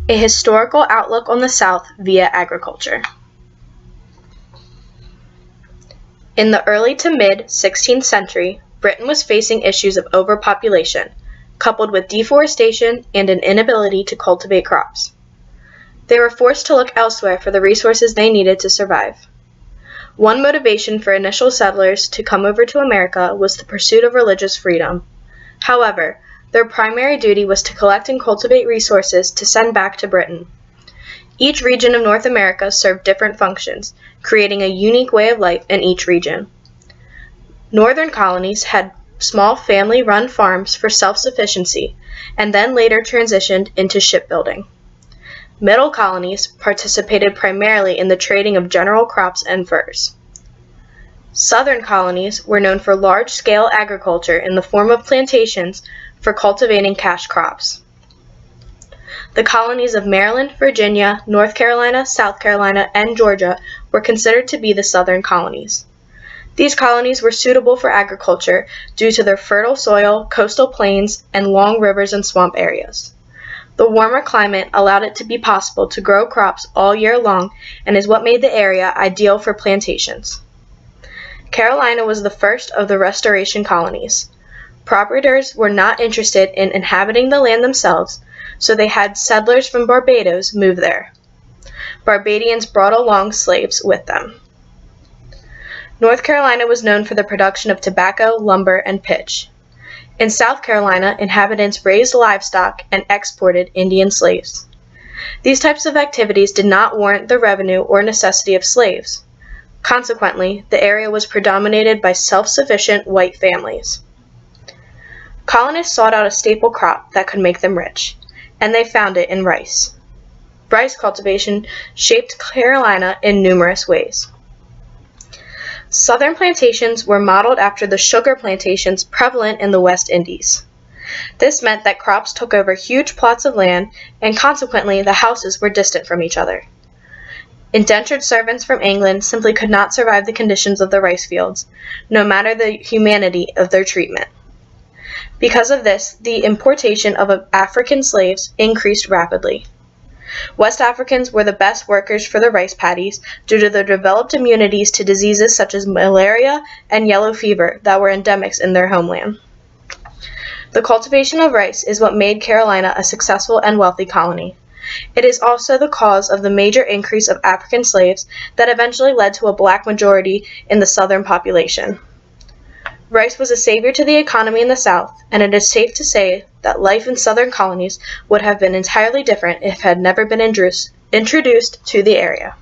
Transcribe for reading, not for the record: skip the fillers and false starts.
A historical outlook on the South via agriculture. In the early to mid-16th century, Britain was facing issues of overpopulation, coupled with deforestation and an inability to cultivate crops. They were forced to look elsewhere for the resources they needed to survive. One motivation for initial settlers to come over to America was the pursuit of religious freedom. However, their primary duty was to collect and cultivate resources to send back to Britain. Each region of North America served different functions, creating a unique way of life in each region. Northern colonies had small family-run farms for self-sufficiency, and then later transitioned into shipbuilding. Middle colonies participated primarily in the trading of general crops and furs. Southern colonies were known for large-scale agriculture in the form of plantations for cultivating cash crops. The colonies of Maryland, Virginia, North Carolina, South Carolina, and Georgia were considered to be the southern colonies. These colonies were suitable for agriculture due to their fertile soil, coastal plains, and long rivers and swamp areas. The warmer climate allowed it to be possible to grow crops all year long and is what made the area ideal for plantations. Carolina was the first of the Restoration colonies. Proprietors were not interested in inhabiting the land themselves, so they had settlers from Barbados move there. Barbadians brought along slaves with them. North Carolina was known for the production of tobacco, lumber, and pitch. In South Carolina, inhabitants raised livestock and exported Indian slaves. These types of activities did not warrant the revenue or necessity of slaves. Consequently, the area was predominated by self-sufficient white families. Colonists sought out a staple crop that could make them rich, and they found it in rice. Rice cultivation shaped Carolina in numerous ways. Southern plantations were modeled after the sugar plantations prevalent in the West Indies. This meant that crops took over huge plots of land, and consequently the houses were distant from each other. Indentured servants from England simply could not survive the conditions of the rice fields, no matter the humanity of their treatment. Because of this, the importation of African slaves increased rapidly. West Africans were the best workers for the rice paddies due to their developed immunities to diseases such as malaria and yellow fever that were endemics in their homeland. The cultivation of rice is what made Carolina a successful and wealthy colony. It is also the cause of the major increase of African slaves that eventually led to a black majority in the southern population. Rice was a savior to the economy in the South, and it is safe to say that life in southern colonies would have been entirely different if it had never been introduced to the area.